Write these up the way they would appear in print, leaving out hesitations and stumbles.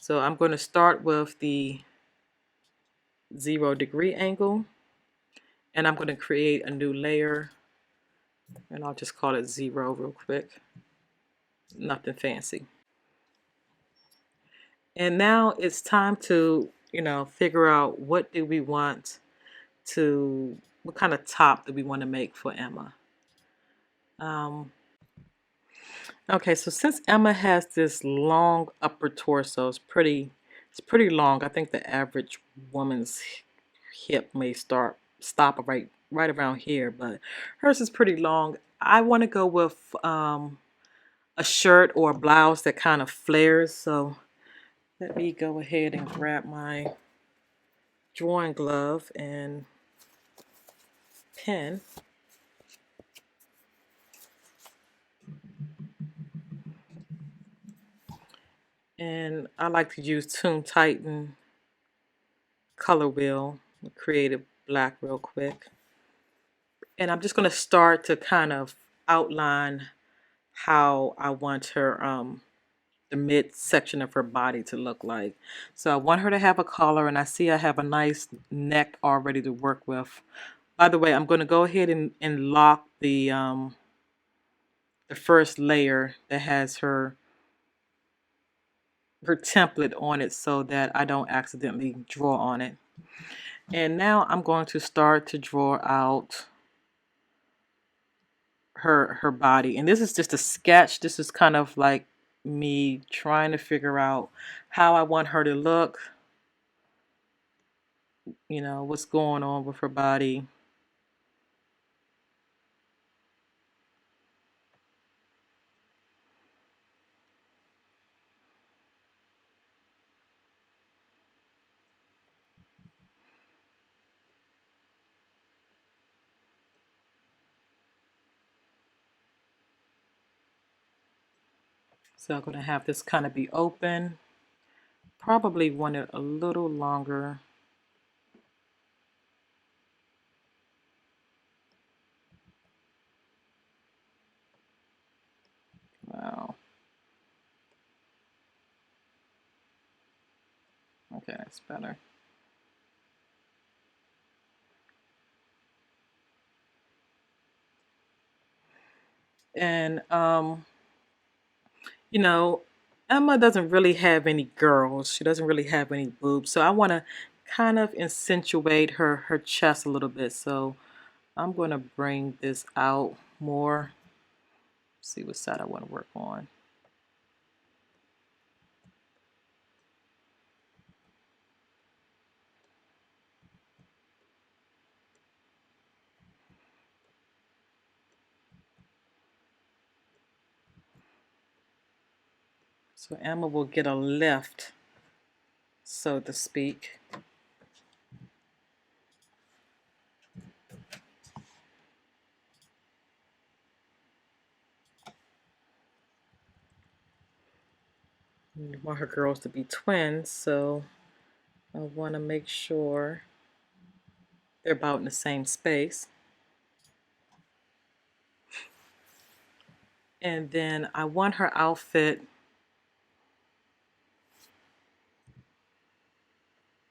So I'm going to start with the 0-degree angle, and I'm going to create a new layer, and I'll just call it 0 real quick. Nothing fancy. And now it's time to, figure out what do we want what kind of top do we want to make for Emma. Okay, so since Emma has this long upper torso, it's pretty long. I think the average woman's hip may stop right around here, but hers is pretty long. I want to go with a shirt or a blouse that kind of flares. So let me go ahead and grab my drawing glove and pen. And I like to use Toon Titan color wheel, create a black real quick. And I'm just going to start to kind of outline how I want her, the midsection of her body to look like. So I want her to have a collar, and I see I have a nice neck already to work with. By the way, I'm going to go ahead and lock the first layer that has her template on it so that I don't accidentally draw on it. And now I'm going to start to draw out her body. And this is just a sketch. This is kind of like me trying to figure out how I want her to look, what's going on with her body. So I'm going to have this kind of be open. Probably want it a little longer. Wow. Okay, that's better. And Emma doesn't really have any girls. She doesn't really have any boobs. So I want to kind of accentuate her chest a little bit. So I'm going to bring this out more. See what side I want to work on. So Emma will get a lift, so to speak. We want her girls to be twins, so I want to make sure they're about in the same space. And then I want her outfit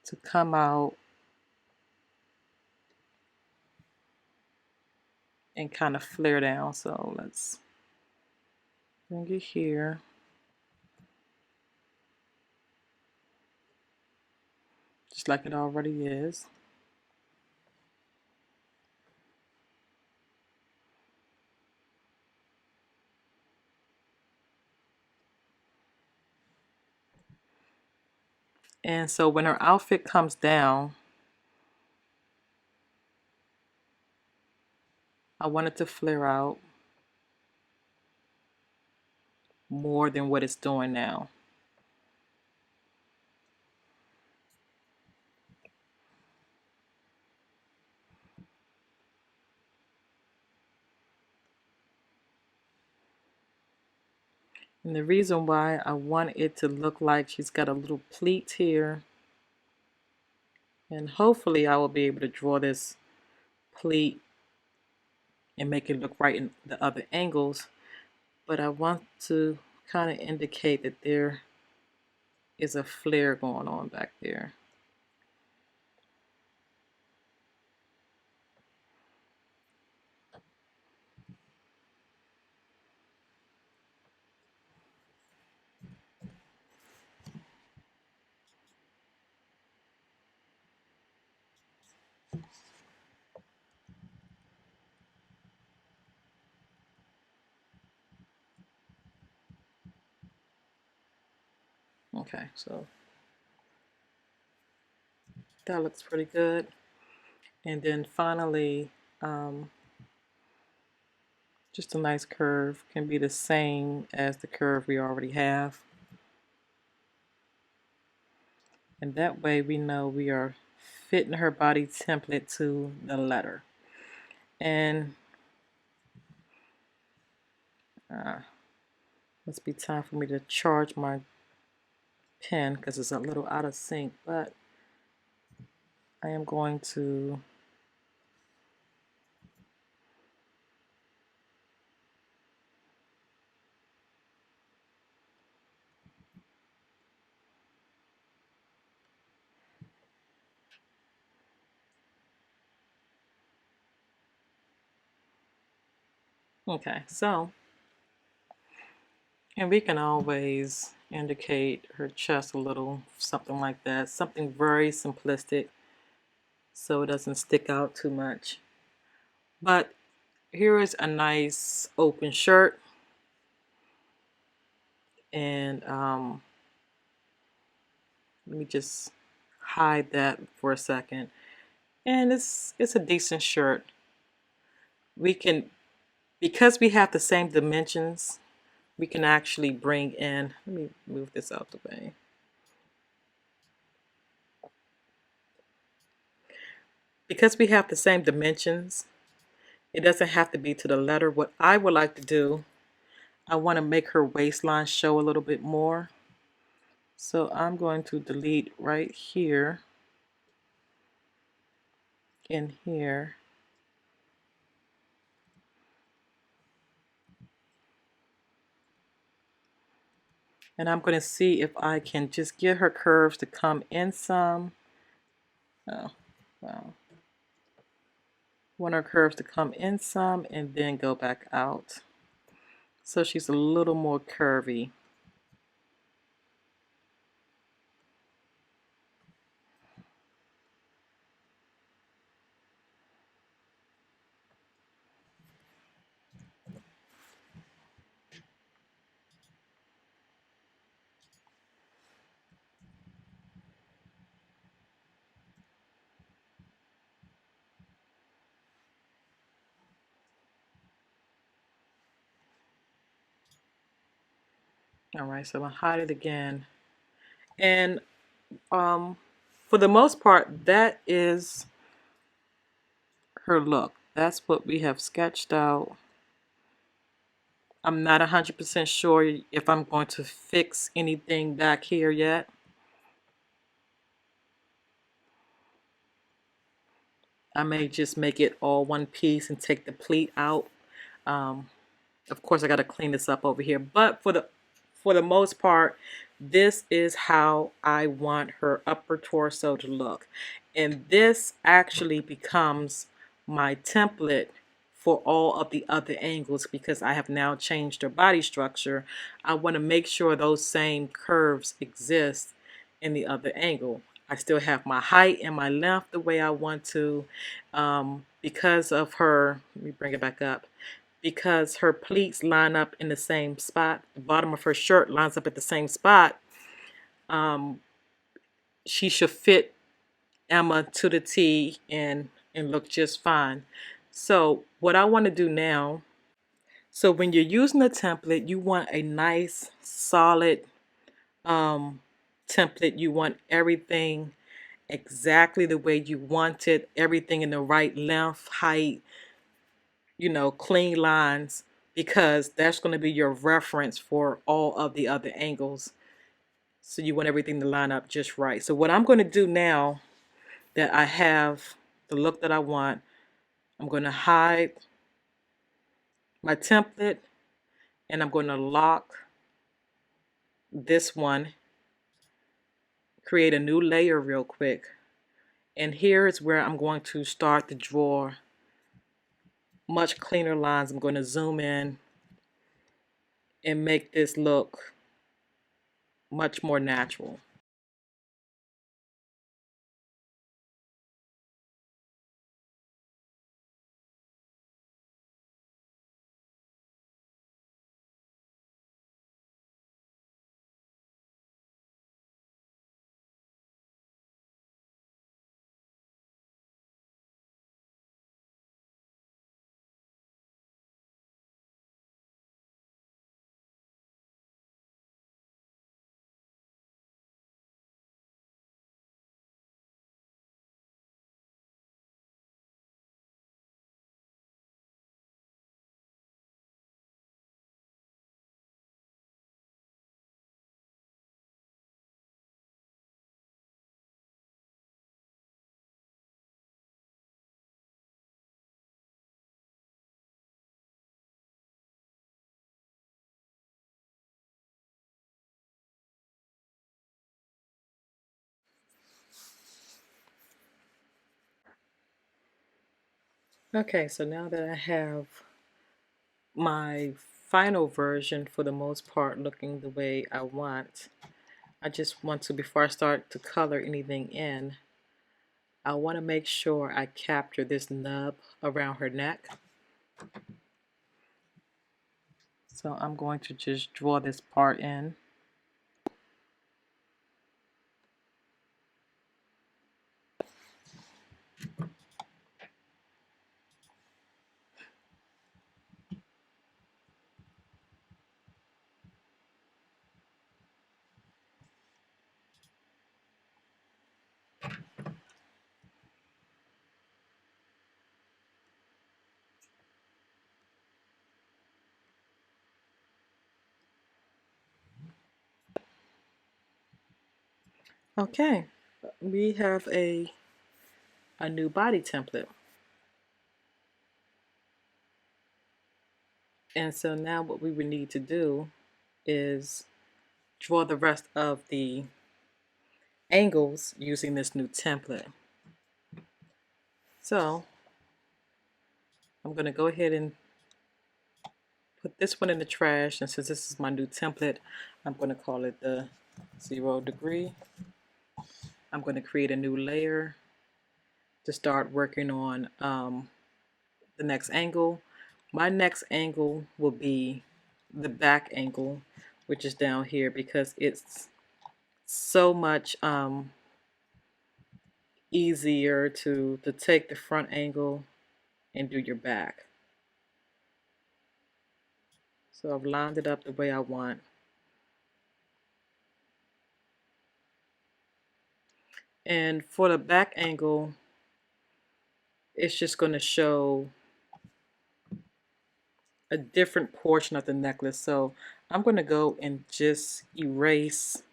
to come out and kind of flare down. So let's bring it here. Just like it already is. And so when her outfit comes down, I want it to flare out more than what it's doing now. And the reason why I want it to look like she's got a little pleat here, and hopefully I will be able to draw this pleat and make it look right in the other angles, but I want to kind of indicate that there is a flare going on back there. Okay, so that looks pretty good. And then finally, just a nice curve can be the same as the curve we already have. And that way we know we are fitting her body template to the letter. And must be time for me to charge my pen because it's a little out of sync, but I am going to okay, so, and we can always indicate her chest a little, something like that, something very simplistic so it doesn't stick out too much. But here is a nice open shirt, and let me just hide that for a second. And it's a decent shirt. We can, because we have the same dimensions, we can actually bring in, let me move this out the way. Because we have the same dimensions, it doesn't have to be to the letter. What I would like to do, I want to make her waistline show a little bit more. So I'm going to delete right here and here. And I'm going to see if I can just get her curves to come in some. Oh, wow. Want her curves to come in some and then go back out. So she's a little more curvy. All right, so I'm gonna hide it again. And for the most part, that is her look. That's what we have sketched out. I'm not 100% sure if I'm going to fix anything back here yet. I may just make it all one piece and take the pleat out. Of course, I got to clean this up over here, but for the most part, this is how I want her upper torso to look. And this actually becomes my template for all of the other angles because I have now changed her body structure. I want to make sure those same curves exist in the other angle. I still have my height and my length the way I want to. Because of her, let me bring it back up, because her pleats line up in the same spot. The bottom of her shirt lines up at the same spot. She should fit Emma to the T and look just fine. So what I want to do now, so when you're using a template, you want a nice solid template. You want everything exactly the way you want it, everything in the right length, height, you know, clean lines, because that's going to be your reference for all of the other angles. So you want everything to line up just right. So what I'm going to do now that I have the look that I want, I'm going to hide my template and I'm going to lock this one create a new layer real quick. And here is where I'm going to start to draw much cleaner lines. I'm going to zoom in and make this look much more natural. Okay, so now that I have my final version for the most part looking the way I want, I just want to, before I start to color anything in, I want to make sure I capture this nub around her neck. So I'm going to just draw this part in. Okay, we have a new body template. And so now what we would need to do is draw the rest of the angles using this new template. So I'm going to go ahead and put this one in the trash, and since this is my new template, I'm going to call it the 0 degree. I'm going to create a new layer to start working on the next angle. My next angle will be the back angle, which is down here, because it's so much easier to take the front angle and do your back. So I've lined it up the way I want. And for the back angle, it's just going to show a different portion of the necklace. So I'm going to go and just erase.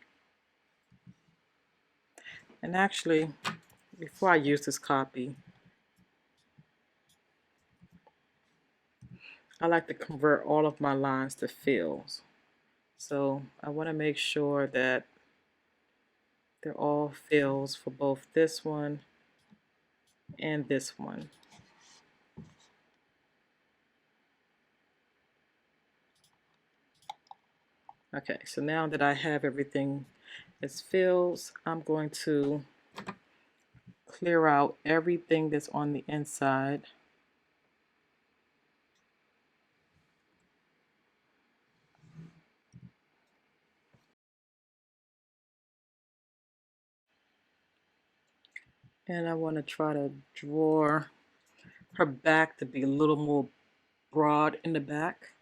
And actually, before I use this copy, I like to convert all of my lines to fills. So I want to make sure that they're all fills for both this one and this one. Okay, so now that I have everything as fills, I'm going to clear out everything that's on the inside. And I want to try to draw her back to be a little more broad in the back.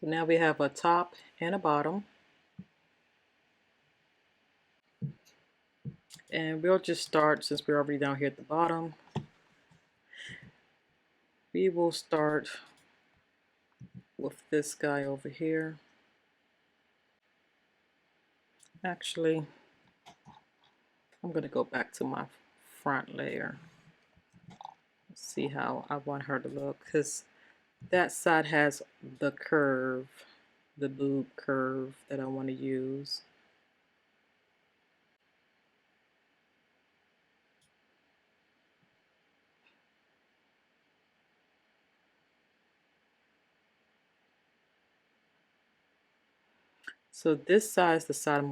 So now we have a top and a bottom. And we'll just start, since we're already down here at the bottom, we will start with this guy over here. Actually, I'm going to go back to my front layer. Let's see how I want her to look, because that side has the curve, the boob curve that I want to use. So this side is the side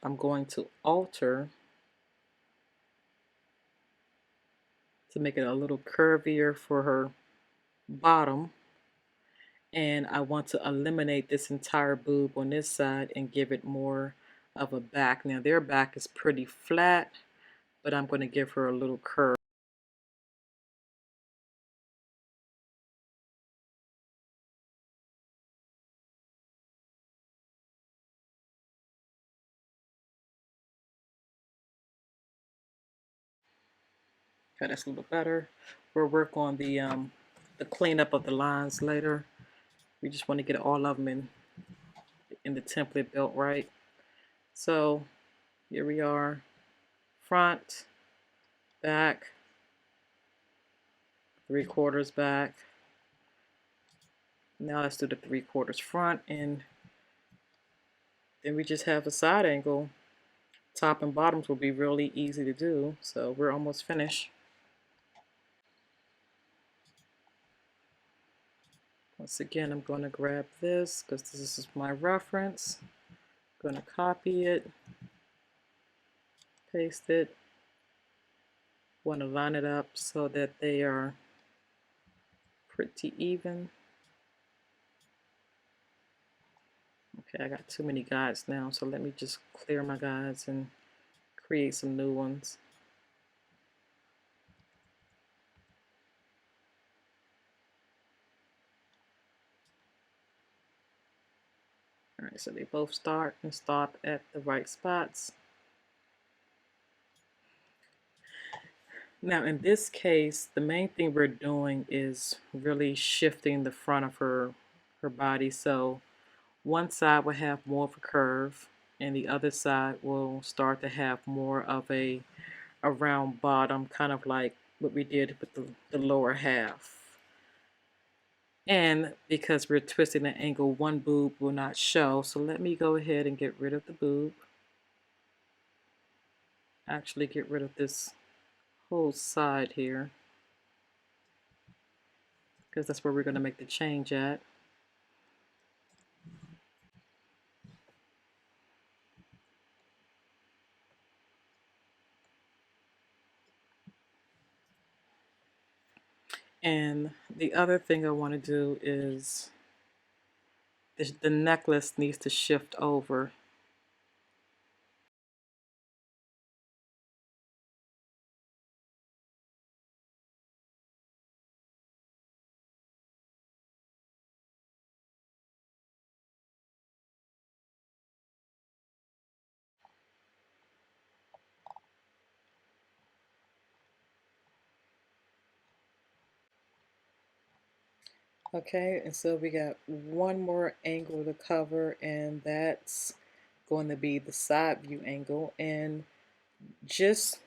I'm going to alter to make it a little curvier for her bottom. And I want to eliminate this entire boob on this side and give it more of a back. Now their back is pretty flat, but I'm going to give her a little curve. Okay, that's a little better. We'll work on the cleanup of the lines later. We just want to get all of them in the template built right. So here we are, front, back, 3/4 back. Now let's do the 3/4 front, and then we just have a side angle. Top and bottoms will be really easy to do, so we're almost finished. Once again, I'm going to grab this because this is my reference. I'm going to copy it, paste it. Want to line it up so that they are pretty even. Okay, I got too many guides now, so let me just clear my guides and create some new ones. Alright, so they both start and stop at the right spots. Now in this case, the main thing we're doing is really shifting the front of her body. So one side will have more of a curve and the other side will start to have more of a round bottom, kind of like what we did with the lower half. And because we're twisting the angle, one boob will not show. So let me go ahead and get rid of the boob. Actually get rid of this whole side here, because that's where we're going to make the change at. And the other thing I want to do is the necklace needs to shift over. Okay, and so we got one more angle to cover, and that's going to be the side view angle. And just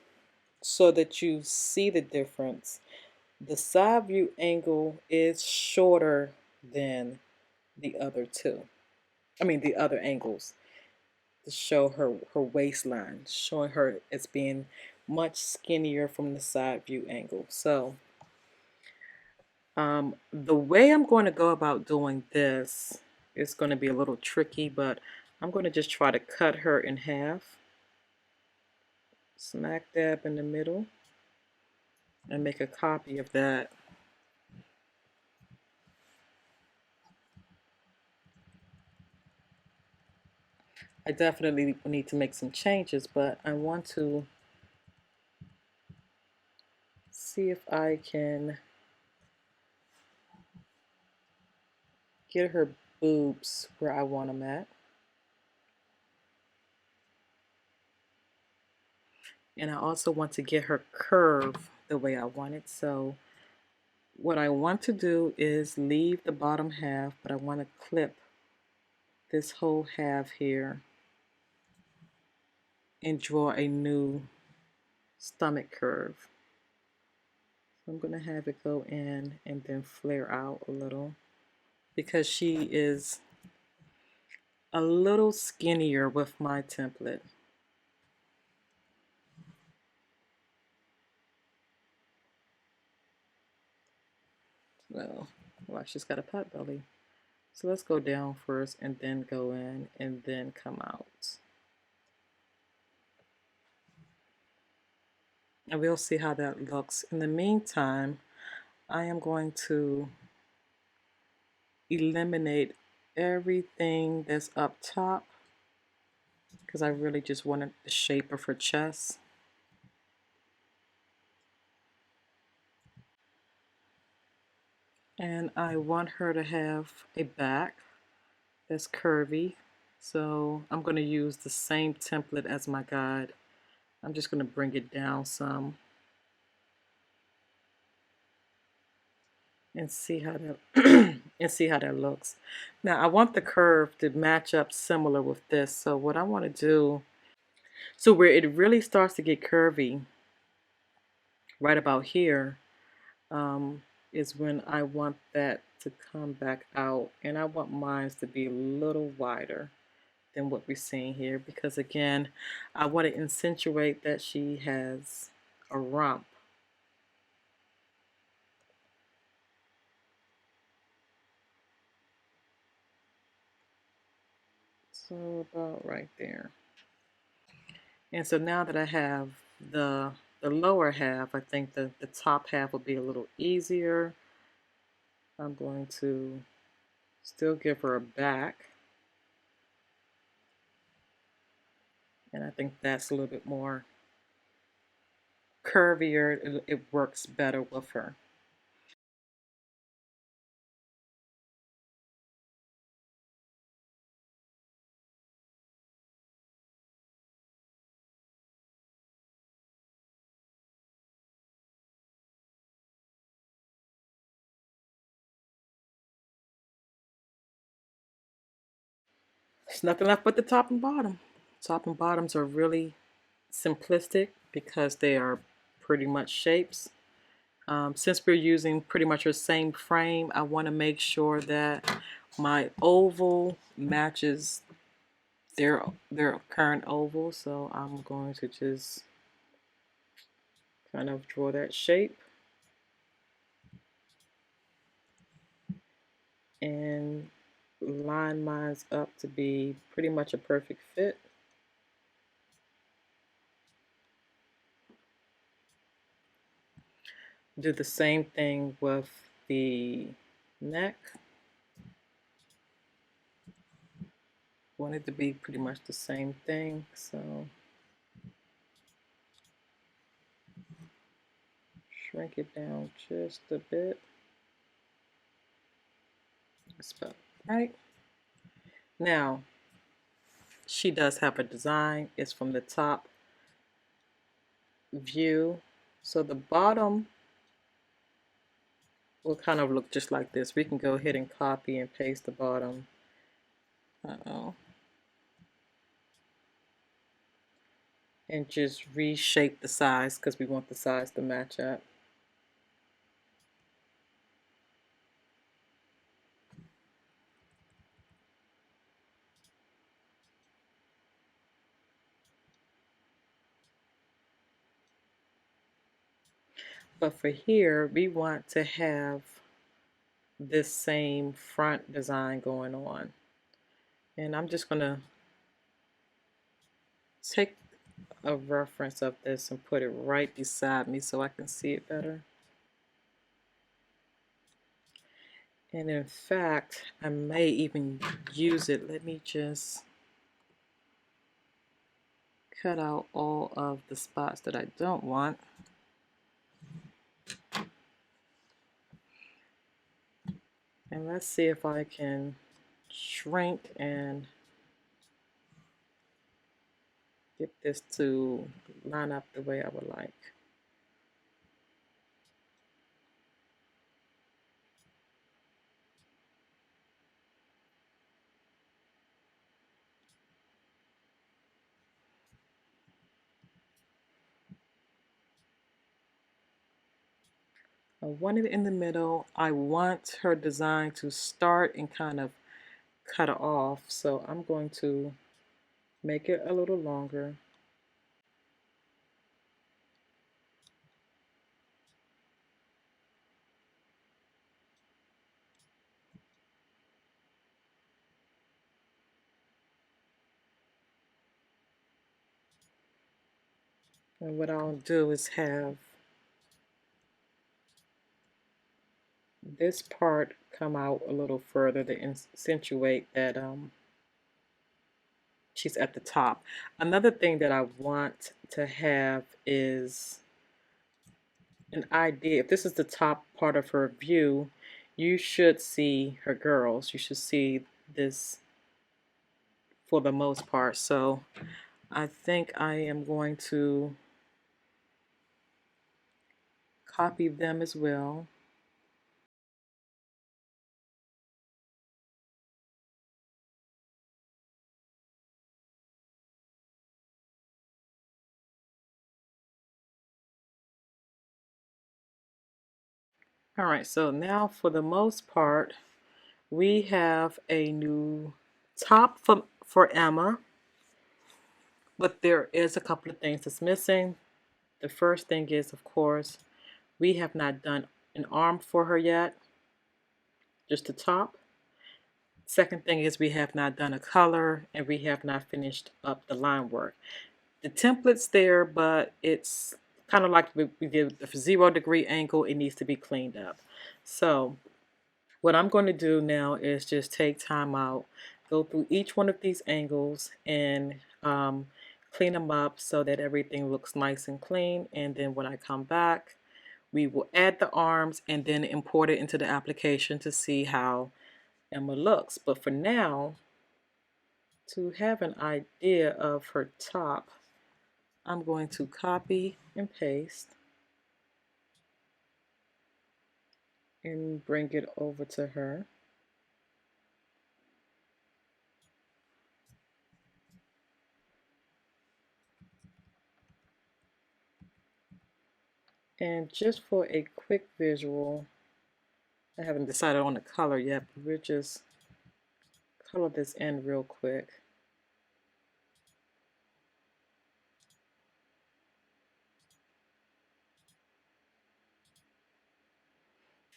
so that you see the difference, the side view angle is shorter than the other two. I mean the other angles, to show her waistline, showing her as being much skinnier from the side view angle. So the way I'm going to go about doing this is going to be a little tricky, but I'm going to just try to cut her in half, smack dab in the middle, and make a copy of that. I definitely need to make some changes, but I want to see if I can get her boobs where I want them at. And I also want to get her curve the way I want it. So what I want to do is leave the bottom half, but I want to clip this whole half here and draw a new stomach curve. I'm going to have it go in and then flare out a little because she is a little skinnier with my template. Well, she's got a pot belly. So let's go down first and then go in and then come out. And we'll see how that looks. In the meantime, I am going to eliminate everything that's up top because I really just wanted the shape of her chest. And I want her to have a back that's curvy. So I'm going to use the same template as my guide. I'm just going to bring it down some and see how that and see how that looks. Now I want the curve to match up similar with this. So what I want to do, so where it really starts to get curvy, right about here, is when I want that to come back out, and I want mine to be a little wider than what we're seeing here because again, I want to accentuate that she has a rump. So about right there. And so now that I have the lower half, I think the top half will be a little easier. I'm going to still give her a back. And I think that's a little bit more curvier. It works better with her. There's nothing left but the top and bottom. Top and bottoms are really simplistic because they are pretty much shapes. Since we're using pretty much the same frame, I want to make sure that my oval matches their current oval. So I'm going to just kind of draw that shape and line mine up to be pretty much a perfect fit. Do the same thing with the neck. Want it to be pretty much the same thing, so shrink it down just a bit. That's about right. Now, she does have a design. It's from the top view. So the bottom will kind of look just like this. We can go ahead and copy and paste the bottom. Uh-oh. And just reshape the size because we want the size to match up. But for here, we want to have this same front design going on. And I'm just going to take a reference of this and put it right beside me so I can see it better. And in fact, I may even use it. Let me just cut out all of the spots that I don't want. And let's see if I can shrink and get this to line up the way I would like. I want it in the middle. I want her design to start and kind of cut it off. So I'm going to make it a little longer. And what I'll do is have this part come out a little further to accentuate that she's at the top. Another thing that I want to have is an idea. If this is the top part of her view, you should see her girls. You should see this for the most part. So I think I am going to copy them as well. All right, so now for the most part, we have a new top for Emma, but there is a couple of things that's missing. The first thing is, of course, we have not done an arm for her yet, just the top. Second thing is we have not done a color and we have not finished up the line work. The template's there, but it's kind of like we did the 0 degree angle. It needs to be cleaned up. So what I'm going to do now is just take time out, go through each one of these angles and clean them up so that everything looks nice and clean. And then when I come back, we will add the arms and then import it into the application to see how Emma looks. But for now, to have an idea of her top, I'm going to copy and paste and bring it over to her. And just for a quick visual, I haven't decided on the color yet, but we'll just color this in real quick.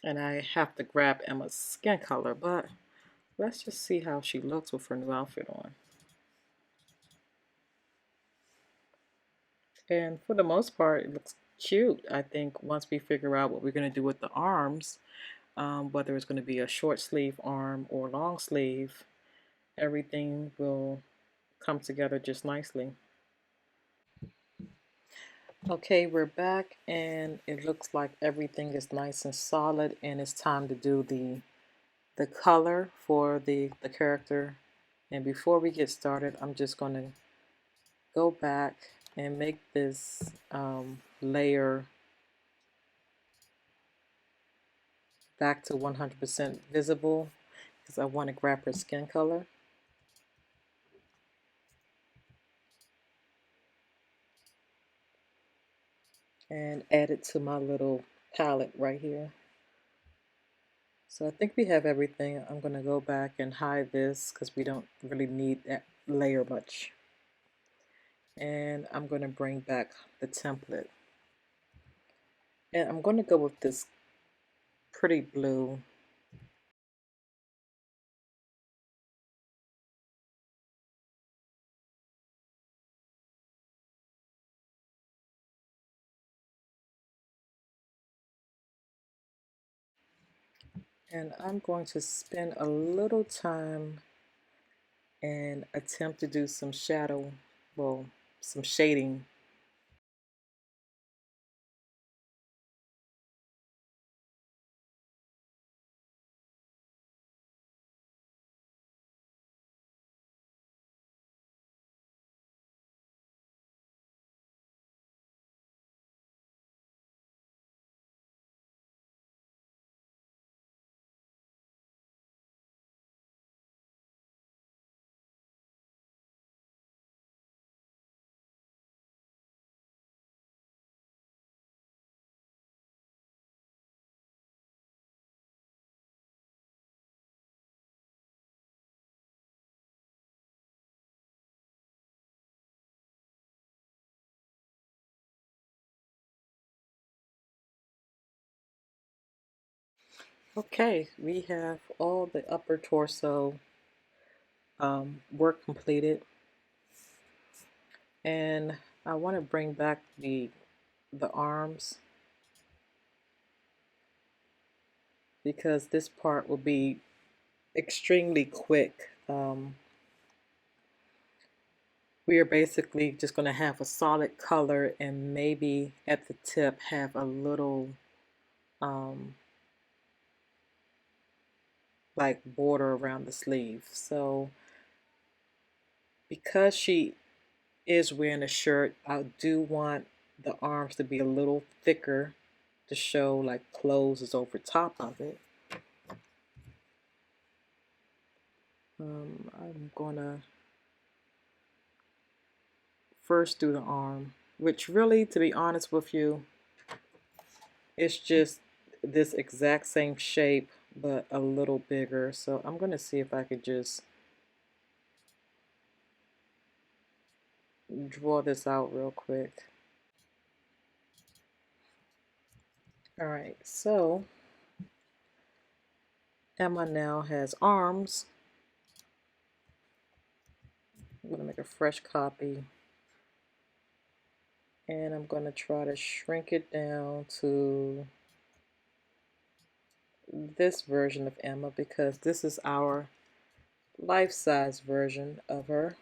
And I have to grab Emma's skin color, but let's just see how she looks with her new outfit on. And for the most part, it looks cute. I think once we figure out what we're going to do with the arms, whether it's going to be a short sleeve arm or long sleeve, everything will come together just nicely. Okay, we're back and it looks like everything is nice and solid and it's time to do the color for the character. And before we get started, I'm just going to go back and make this layer back to 100% visible because I want to grab her skin color. And add it to my little palette right here. So I think we have everything. I'm going to go back and hide this because we don't really need that layer much. And I'm going to bring back the template. And I'm going to go with this pretty blue. And I'm going to spend a little time and attempt to do some shadow, well, some shading. Okay, we have all the upper torso work completed, and I want to bring back the arms because this part will be extremely quick. We are basically just going to have a solid color and maybe at the tip have a little um, like border around the sleeve. So because she is wearing a shirt, I do want the arms to be a little thicker to show like clothes is over top of it. I'm gonna first do the arm, which really, to be honest with you, it's just this exact same shape but a little bigger. So I'm gonna see if I could just draw this out real quick. All right, so Emma now has arms. I'm gonna make a fresh copy and I'm gonna try to shrink it down to this version of Emma because this is our life-size version of her.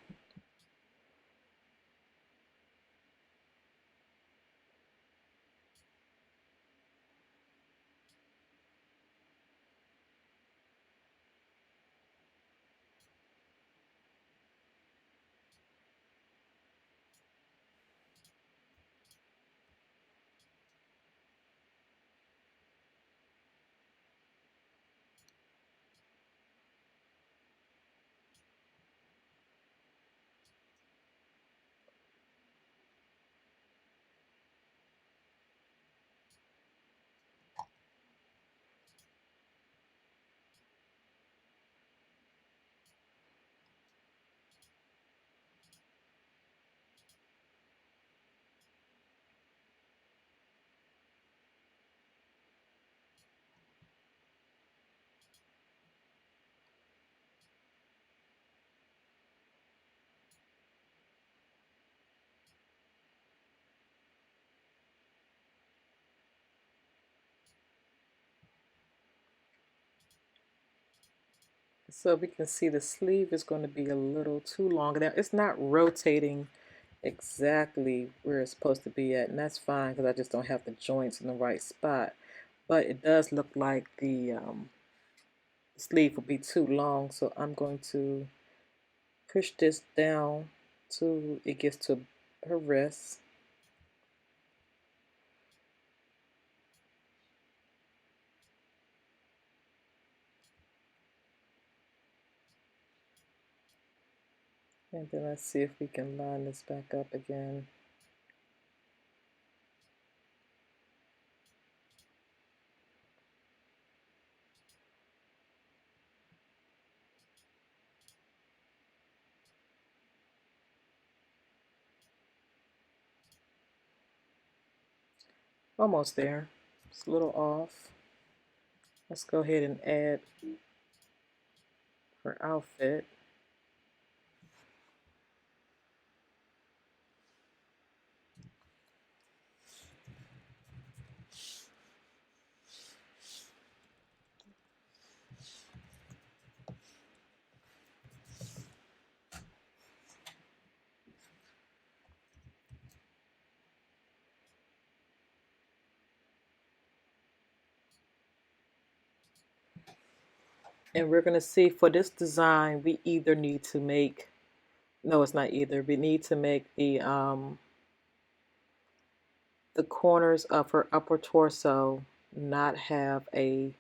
So we can see the sleeve is going to be a little too long. Now it's not rotating exactly where it's supposed to be at, and that's fine because I just don't have the joints in the right spot. But it does look like the sleeve will be too long, so I'm going to push this down till it gets to her wrist. And then let's see if we can line this back up again. Almost there. It's a little off. Let's go ahead and add her outfit. And we're going to see for this design, we either need to make, no, it's not either. We need to make the corners of her upper torso not have a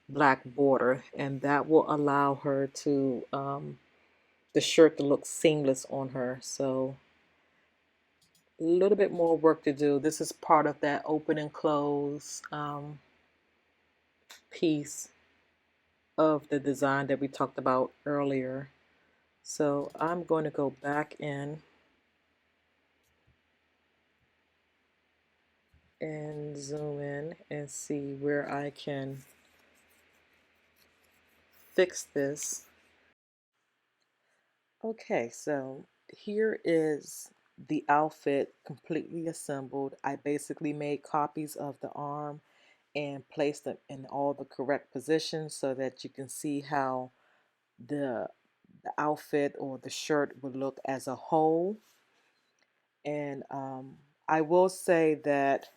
black border, and that will allow her to, the shirt to look seamless on her. So a little bit more work to do. This is part of that open and close piece of the design that we talked about earlier. So I'm going to go back in and zoom in and see where I can fix this. Okay, so here is the outfit completely assembled. I basically made copies of the arm and placed them in all the correct positions so that you can see how the the outfit or the shirt would look as a whole. And I will say that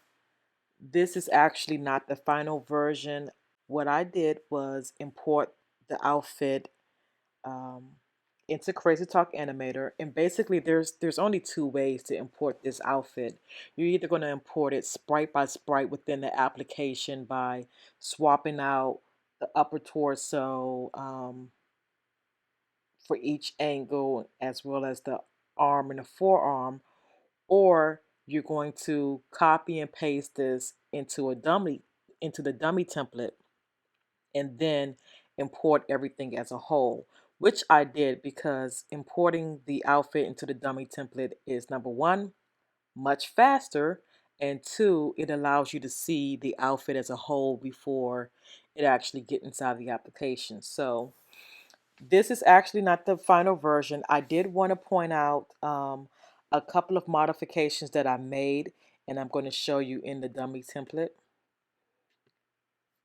this is actually not the final version. What I did was import the outfit um, into Crazytalk Animator, and basically there's only two ways to import this outfit. You're either going to import it sprite by sprite within the application by swapping out the upper torso for each angle as well as the arm and the forearm, or you're going to copy and paste this into the dummy template and then import everything as a whole, which I did because importing the outfit into the dummy template is, number one, much faster, and two, it allows you to see the outfit as a whole before it actually gets inside the application. So this is actually not the final version. I did want to point out a couple of modifications that I made, and I'm going to show you in the dummy template.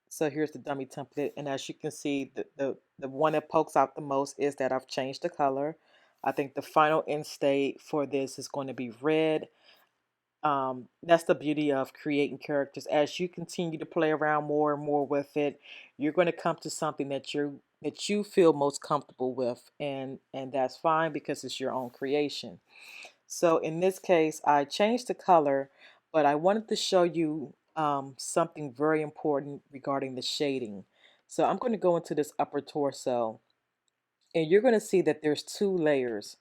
So here's the dummy template, and as you can see, the one that pokes out the most is that I've changed the color. I think the final end state for this is going to be red. That's the beauty of creating characters. As you continue to play around more and more with it, you're going to come to something that you feel most comfortable with, and that's fine because it's your own creation. So in this case, I changed the color, but I wanted to show you something very important regarding the shading. So I'm going to go into this upper torso, and you're going to see that there's two layers.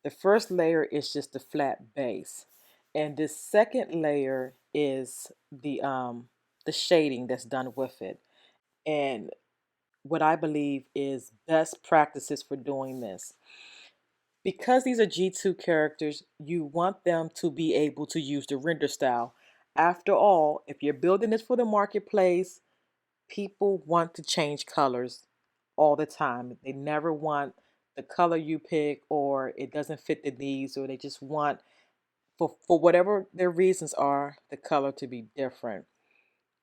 The first layer is just the flat base, and this second layer is the shading that's done with it. And what I believe is best practices for doing this. Because these are G2 characters, you want them to be able to use the render style. After all, if you're building this for the marketplace, people want to change colors all the time. They never want the color you pick, or it doesn't fit the needs, or they just want, for whatever their reasons are, the color to be different.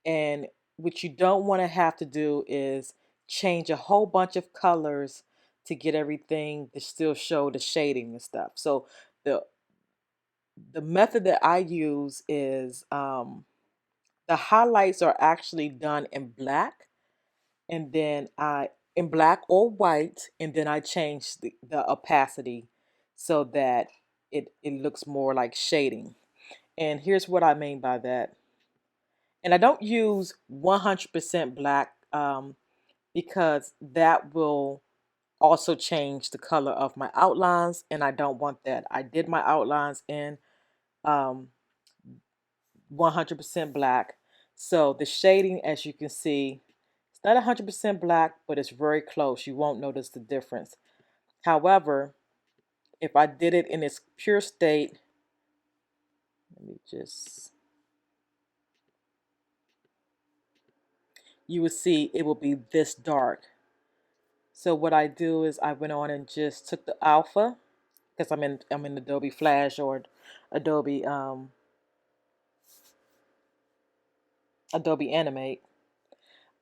And what you don't want to have to do is change a whole bunch of colors to get everything to still show the shading and stuff. So the the method that I use is the highlights are actually done in black, and then I in black or white, and then I change the opacity so that it looks more like shading. And here's what I mean by that. And I don't use 100% black because that will also change the color of my outlines, and I don't want that. I did my outlines in um, 100% black. So the shading, as you can see, it's not 100% black, but it's very close. You won't notice the difference. However, if I did it in its pure state, let me just, you will see it will be this dark. So what I do is I went on and just took the alpha, because I'm in Adobe Flash or Adobe Adobe Animate.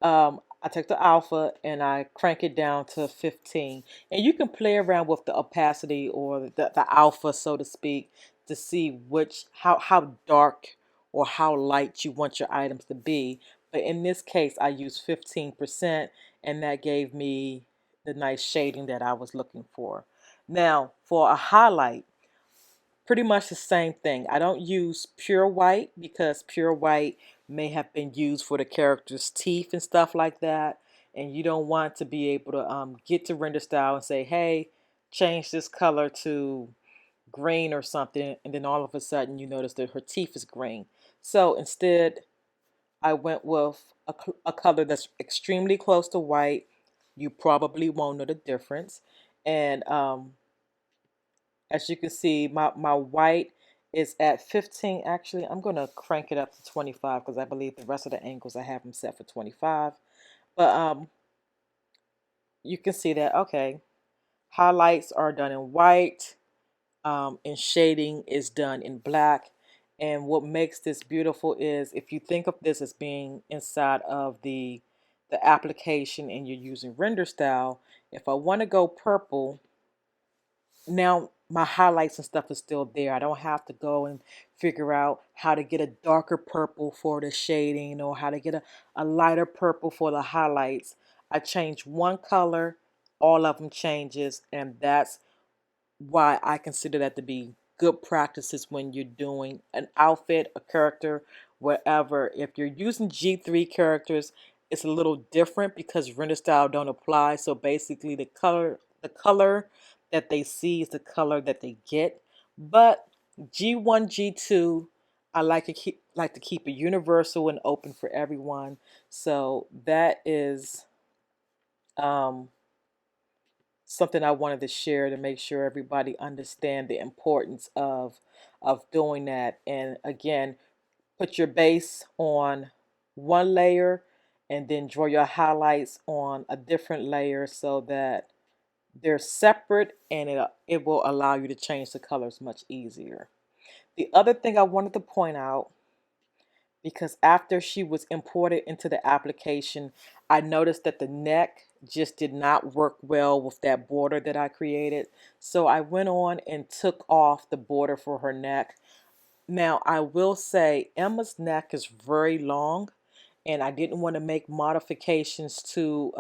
I take the alpha and I crank it down to 15. And you can play around with the opacity or the alpha, so to speak, to see how dark or how light you want your items to be. But in this case, I used 15%, and that gave me the nice shading that I was looking for. Now, for a highlight, pretty much the same thing. I don't use pure white because pure white may have been used for the character's teeth and stuff like that. And you don't want to be able to get to render style and say, hey, change this color to green or something. And then all of a sudden you notice that her teeth is green. So instead, I went with a color that's extremely close to white. You probably won't know the difference. And as you can see, my white is at 15. Actually, I'm going to crank it up to 25 because I believe the rest of the angles I have them set for 25. But you can see that, okay, highlights are done in white, and shading is done in black. And what makes this beautiful is if you think of this as being inside of the application and you're using render style, if I want to go purple, now my highlights and stuff is still there. I don't have to go and figure out how to get a darker purple for the shading or how to get a lighter purple for the highlights. I change one color, all of them changes, and that's why I consider that to be good practices when you're doing an outfit, a character, whatever. If you're using G3 characters, it's a little different because render style don't apply. So basically the color that they see is the color that they get. But G1, G2, I like to keep it universal and open for everyone. So that is um something I wanted to share to make sure everybody understand the importance of doing that. And again, put your base on one layer and then draw your highlights on a different layer so that they're separate, and it will allow you to change the colors much easier. The other thing I wanted to point out, because after she was imported into the application, I noticed that the neck just did not work well with that border that I created. So I went on and took off the border for her neck. Now, I will say Emma's neck is very long, and I didn't want to make modifications to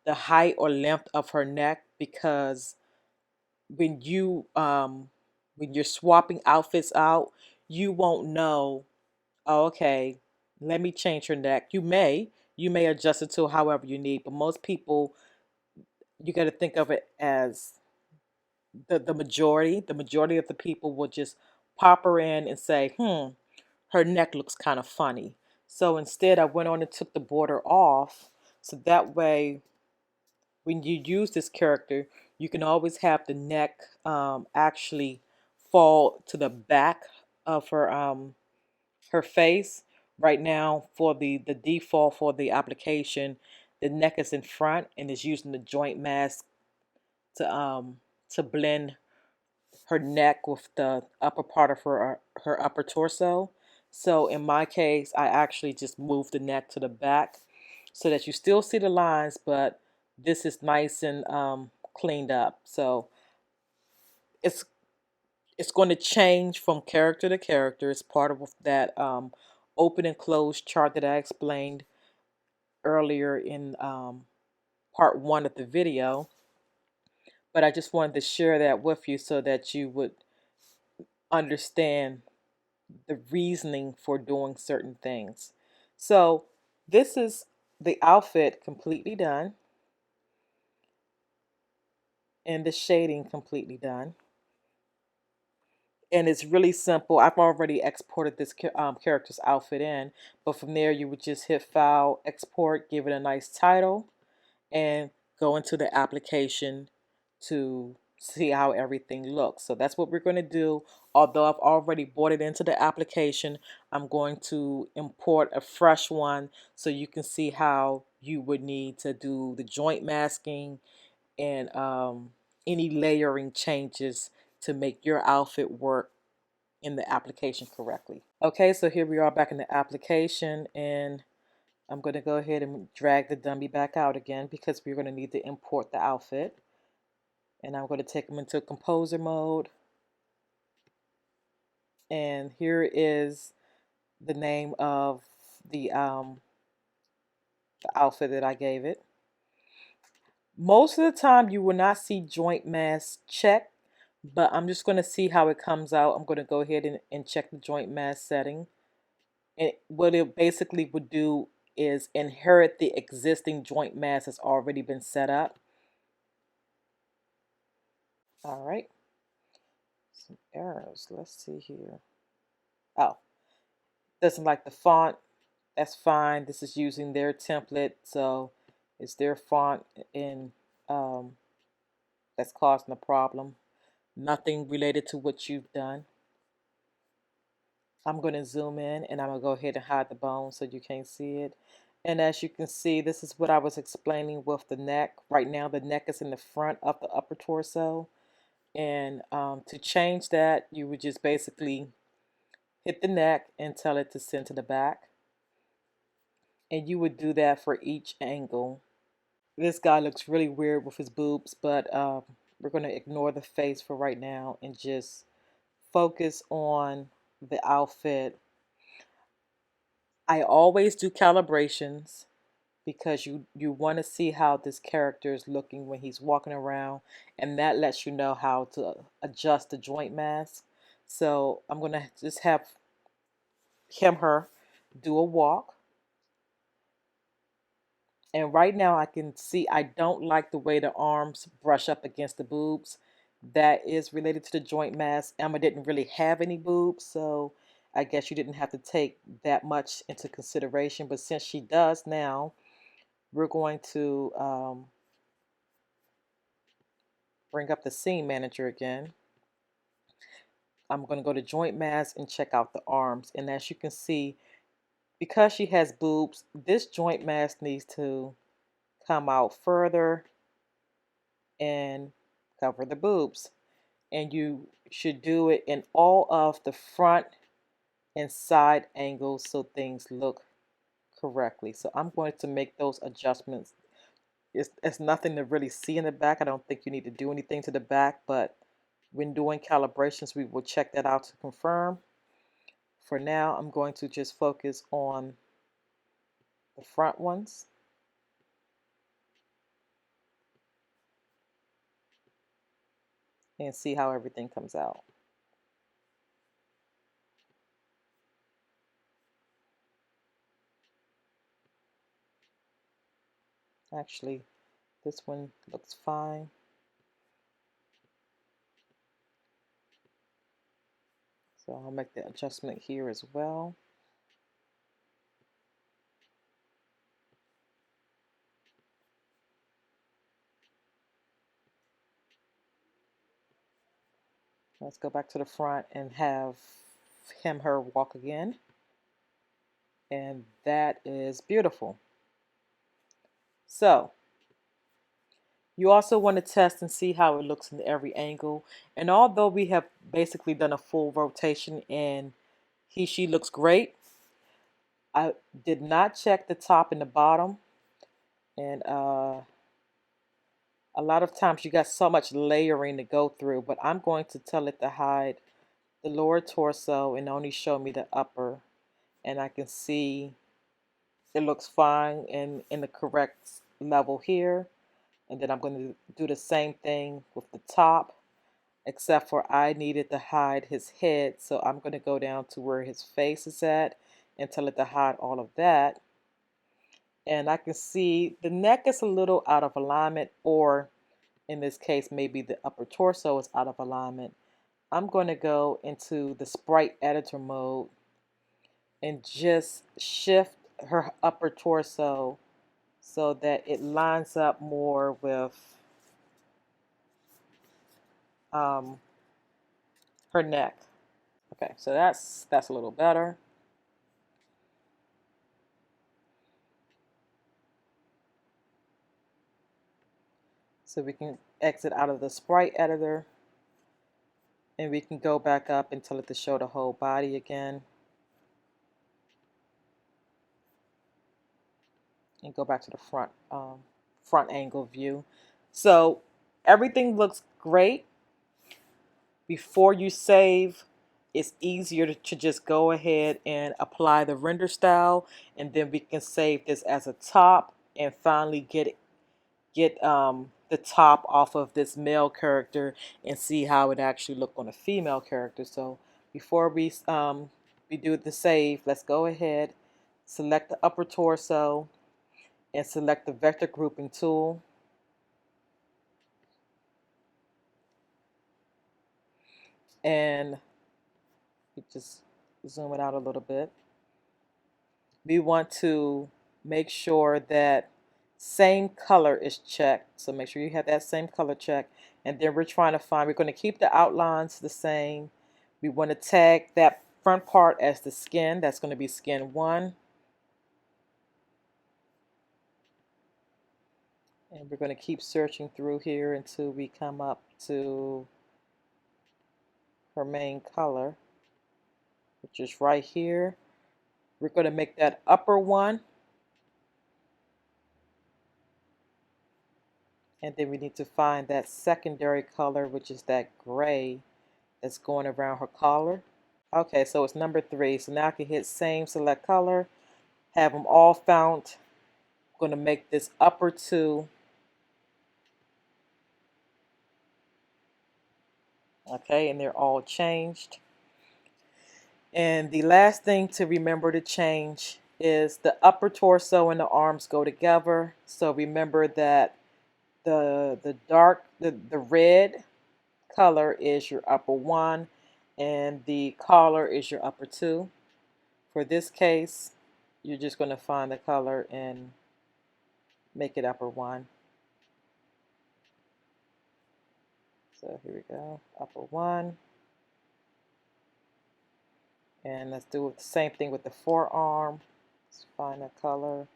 the height or length of her neck because when you when you're swapping outfits out, you won't know, oh, okay, let me change her neck. You may adjust it to however you need, but most people, you got to think of it as the majority. The majority of the people will just pop her in and say, her neck looks kind of funny. So instead, I went on and took the border off, so that way, when you use this character, you can always have the neck actually fall to the back of her face. Right now, for the default for the application, the neck is in front and is using the joint mask to blend her neck with the upper part of her upper torso. So in my case, I actually just moved the neck to the back so that you still see the lines, but this is nice and cleaned up. So it's it's going to change from character to character. It's part of that open and closed chart that I explained earlier in part one of the video. But I just wanted to share that with you so that you would understand the reasoning for doing certain things. So this is the outfit completely done and the shading completely done. And it's really simple. I've already exported this character's outfit in, but from there you would just hit File, Export, give it a nice title, and go into the application to see how everything looks. So that's what we're going to do. Although I've already brought it into the application, I'm going to import a fresh one so you can see how you would need to do the joint masking and any layering changes to make your outfit work in the application correctly. Okay, so here we are back in the application, and I'm going to go ahead and drag the dummy back out again because we're going to need to import the outfit. And I'm going to take them into composer mode. And here is the name of the outfit that I gave it. Most of the time you will not see joint mask check, but I'm just going to see how it comes out. I'm going to go ahead and check the joint mask setting. And what it basically would do is inherit the existing joint mask that's already been set up. All right. Some errors. Let's see here. Oh, doesn't like the font. That's fine. This is using their template, so it's their font and that's causing the problem. Nothing related to what you've done. I'm going to zoom in and I'm going to go ahead and hide the bone so you can't see it. And as you can see, this is what I was explaining with the neck. Right now, the neck is in the front of the upper torso. And to change that, you would just basically hit the neck and tell it to send to the back. And you would do that for each angle. This guy looks really weird with his boobs, but we're going to ignore the face for right now and just focus on the outfit. I always do calibrations because you want to see how this character is looking when he's walking around, and that lets you know how to adjust the joint mask. So I'm going to just have her do a walk. And right now I can see I don't like the way the arms brush up against the boobs. That is related to the joint mass. Emma didn't really have any boobs, so I guess you didn't have to take that much into consideration. But since she does now, we're going to bring up the scene manager again. I'm going to go to joint mass and check out the arms. And as you can see, because she has boobs, this joint mass needs to come out further and cover the boobs. And you should do it in all of the front and side angles so things look correctly. So I'm going to make those adjustments. It's nothing to really see in the back. I don't think you need to do anything to the back, but when doing calibrations, we will check that out to confirm. For now, I'm going to just focus on the front ones. And see how everything comes out. Actually, this one looks fine. So I'll make the adjustment here as well. Let's go back to the front and have her walk again. And that is beautiful. So you also want to test and see how it looks in every angle. And although we have basically done a full rotation and she looks great, I did not check the top and the bottom. And a lot of times you got so much layering to go through, but I'm going to tell it to hide the lower torso and only show me the upper. And I can see it looks fine and in the correct level here. And then I'm going to do the same thing with the top, except for I needed to hide his head. So I'm going to go down to where his face is at and tell it to hide all of that. And I can see the neck is a little out of alignment, or in this case, maybe the upper torso is out of alignment. I'm going to go into the sprite editor mode and just shift her upper torso so that it lines up more with her neck. Okay, so that's a little better. So we can exit out of the sprite editor and we can go back up and tell it to show the whole body again. And go back to the front angle view. So everything looks great. Before you save, it's easier to just go ahead and apply the render style, and then we can save this as a top and finally get the top off of this male character and see how it actually look on a female character. So before we do the save, let's go ahead, select the upper torso and select the vector grouping tool. And just zoom it out a little bit. We want to make sure that same color is checked. So make sure you have that same color check. And then we're going to keep the outlines the same. We want to tag that front part as the skin. That's going to be skin 1. And we're going to keep searching through here until we come up to her main color, which is right here. We're going to make that upper one. And then we need to find that secondary color, which is that gray that's going around her collar. Okay, so it's number 3. So now I can hit same select color, have them all found. I'm going to make this upper 2. Okay, and they're all changed. And the last thing to remember to change is the upper torso and the arms go together. So remember that the red color is your upper 1 and the collar is your upper 2. For this case, you're just going to find the color and make it upper 1. So here we go, upper 1. And let's do the same thing with the forearm. Let's find the color.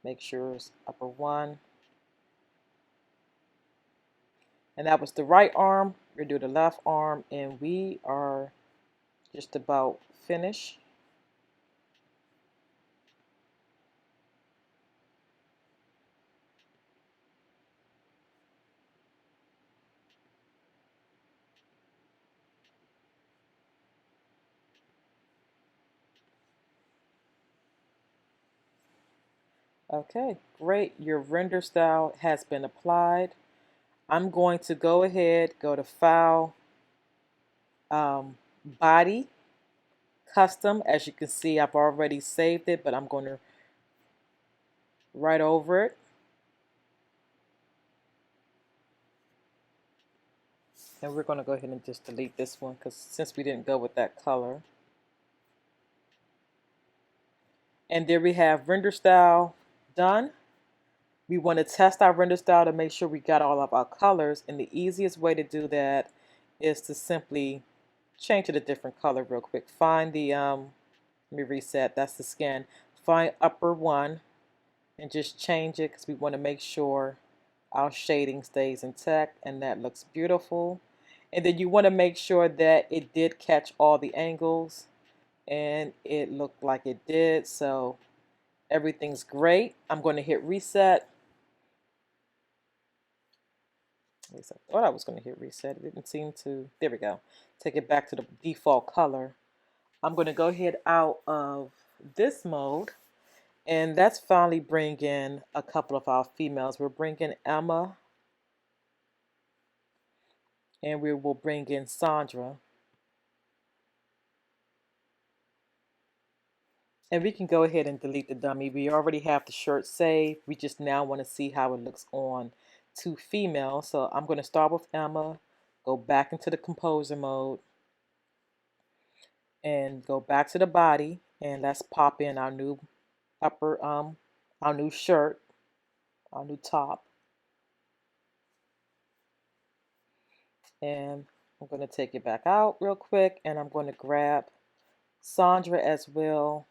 Make sure it's upper 1. And that was the right arm. We're going to do the left arm, and we are just about finished. Okay, great. Your render style has been applied. I'm going to go ahead, go to File, Body, Custom. As you can see, I've already saved it, but I'm going to write over it. And we're going to go ahead and just delete this one because since we didn't go with that color. And there we have render style done. We want to test our render style to make sure we got all of our colors, and the easiest way to do that is to simply change it a different color real quick. Find the, let me reset, that's the skin. Find upper 1 and just change it because we want to make sure our shading stays intact, and that looks beautiful. And then you want to make sure that it did catch all the angles, and it looked like it did, so everything's great. I'm going to hit reset. At least I thought I was going to hit reset. It didn't seem to. There we go. Take it back to the default color. I'm going to go ahead out of this mode, and that's finally bring in a couple of our females. We're bringing Emma, and we will bring in Sandra. And we can go ahead and delete the dummy. We already have the shirt saved. We just now want to see how it looks on 2 females. So I'm going to start with Emma, go back into the composer mode, and go back to the body, and let's pop in our new our new shirt, our new top. And I'm going to take it back out real quick, and I'm going to grab Sandra as well,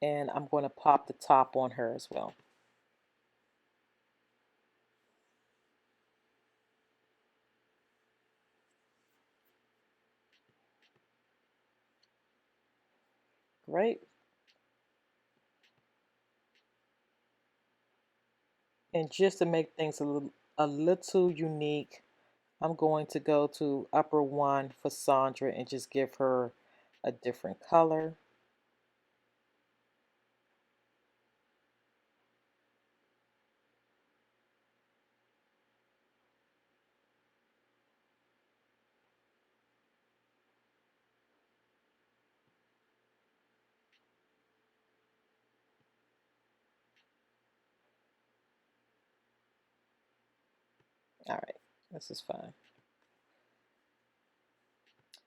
and I'm going to pop the top on her as well. Great. And just to make things a little unique, I'm going to go to upper 1 for Sandra and just give her a different color. All right, this is fine.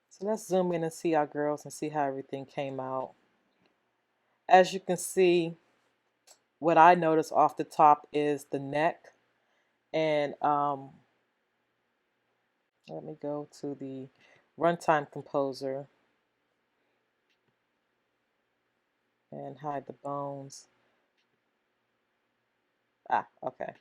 So let's zoom in and see our girls and see how everything came out. As you can see, what I noticed off the top is the neck. And let me go to the runtime composer and hide the bones. Okay.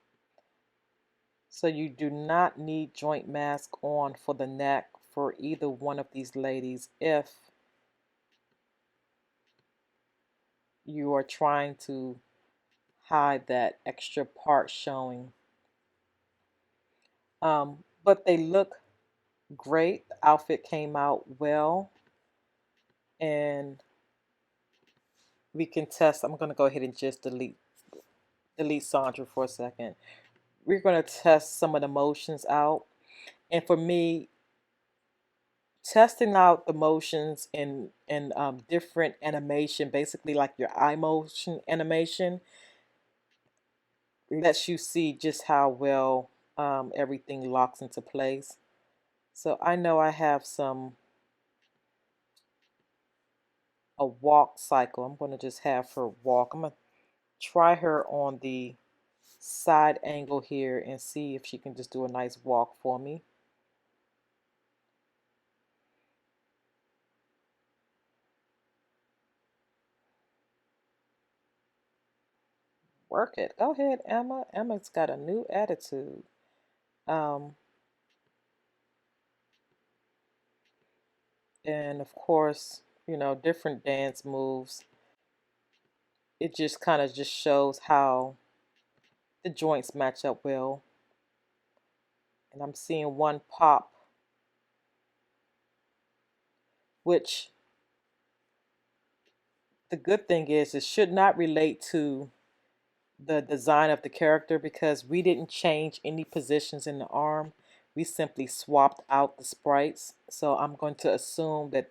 So you do not need joint mask on for the neck for either one of these ladies if you are trying to hide that extra part showing. But they look great. The outfit came out well, and we can test. I'm going to go ahead and just delete Sandra for a second. We're going to test some of the motions out. And for me, testing out the motions in different animation, basically like your eye motion animation, lets you see just how well everything locks into place. So I know I have a walk cycle. I'm going to just have her walk. I'm going to try her on the side angle here and see if she can just do a nice walk for me. Work it. Go ahead, Emma. Emma's got a new attitude. Um, and of course, different dance moves. It just kind of just shows how the joints match up well. And I'm seeing one pop, which the good thing is it should not relate to the design of the character because we didn't change any positions in the arm. We simply swapped out the sprites. So I'm going to assume that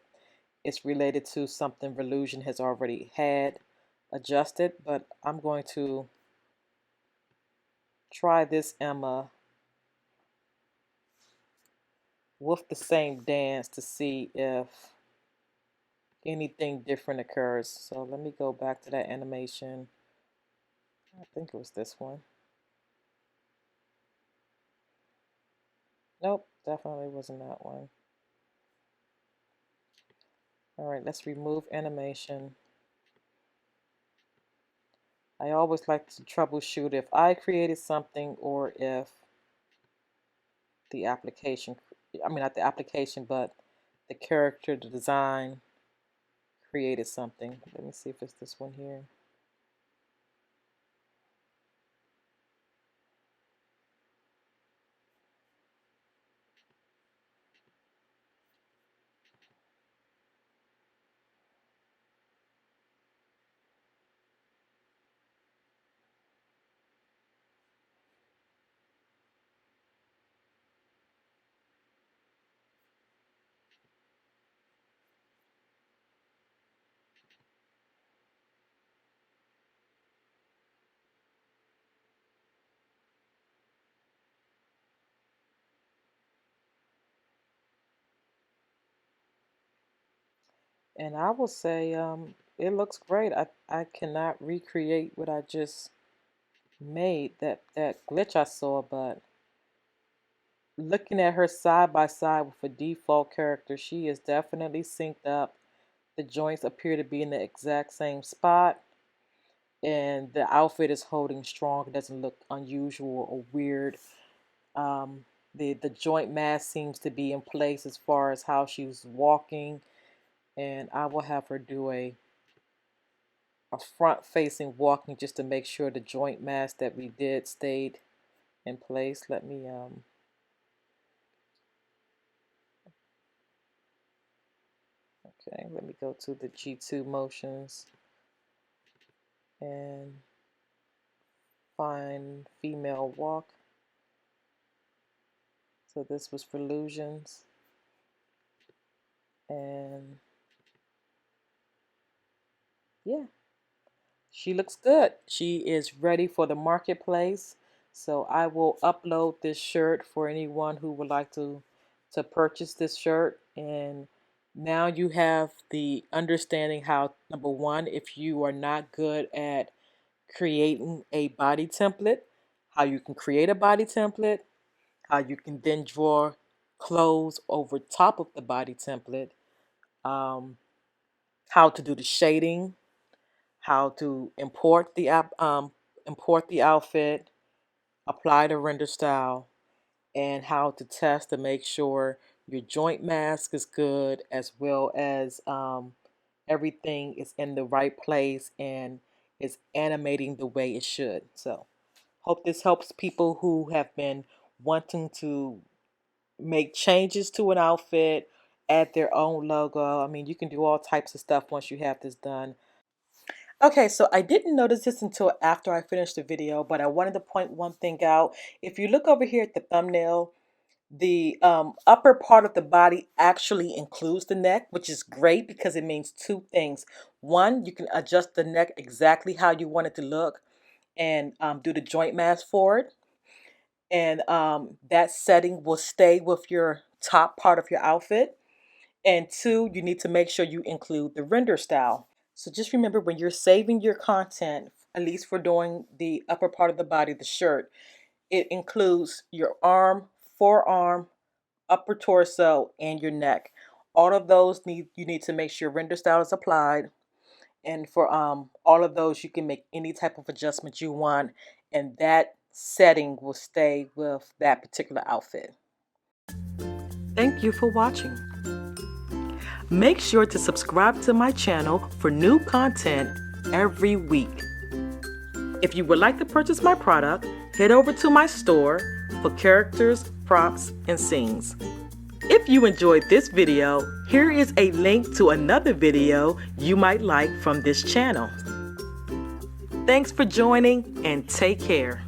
it's related to something Reallusion has already had adjusted, but I'm going to try this Emma with the same dance to see if anything different occurs. So let me go back to that animation. I think it was this one. Nope, definitely wasn't that one. All right, let's remove animation. I always like to troubleshoot if I created something or if the application, I mean, not the application, but the character, the design created something. Let me see if it's this one here. And I will say it looks great. I cannot recreate what I just made, that glitch I saw, but looking at her side by side with a default character, she is definitely synced up. The joints appear to be in the exact same spot, and the outfit is holding strong. It doesn't look unusual or weird. The joint mass seems to be in place as far as how she's walking, and I will have her do a front facing walking just to make sure the joint mass that we did stayed in place. Let me go to the G2 motions and find female walk. So this was for Reallusions, and yeah, she looks good. She is ready for the marketplace. So I will upload this shirt for anyone who would like to purchase this shirt. And now you have the understanding how, number one, if you are not good at creating a body template, how you can create a body template, how you can then draw clothes over top of the body template, um, how to do the shading, how to import the import the outfit, apply the render style, and how to test to make sure your joint mask is good, as well as everything is in the right place and is animating the way it should. So hope this helps people who have been wanting to make changes to an outfit, add their own logo. I mean, you can do all types of stuff once you have this done. Okay, so I didn't notice this until after I finished the video, but I wanted to point one thing out. If you look over here at the thumbnail, the upper part of the body actually includes the neck, which is great because it means two things. One, you can adjust the neck exactly how you want it to look and do the joint mask for it. And that setting will stay with your top part of your outfit. And two, you need to make sure you include the render style. So just remember, when you're saving your content, at least for doing the upper part of the body, the shirt, it includes your arm, forearm, upper torso, and your neck. All of those you need to make sure render style is applied. And for all of those, you can make any type of adjustment you want, and that setting will stay with that particular outfit. Thank you for watching. Make sure to subscribe to my channel for new content every week. If you would like to purchase my product, head over to my store for characters, props, and scenes. If you enjoyed this video, here is a link to another video you might like from this channel. Thanks for joining, and take care.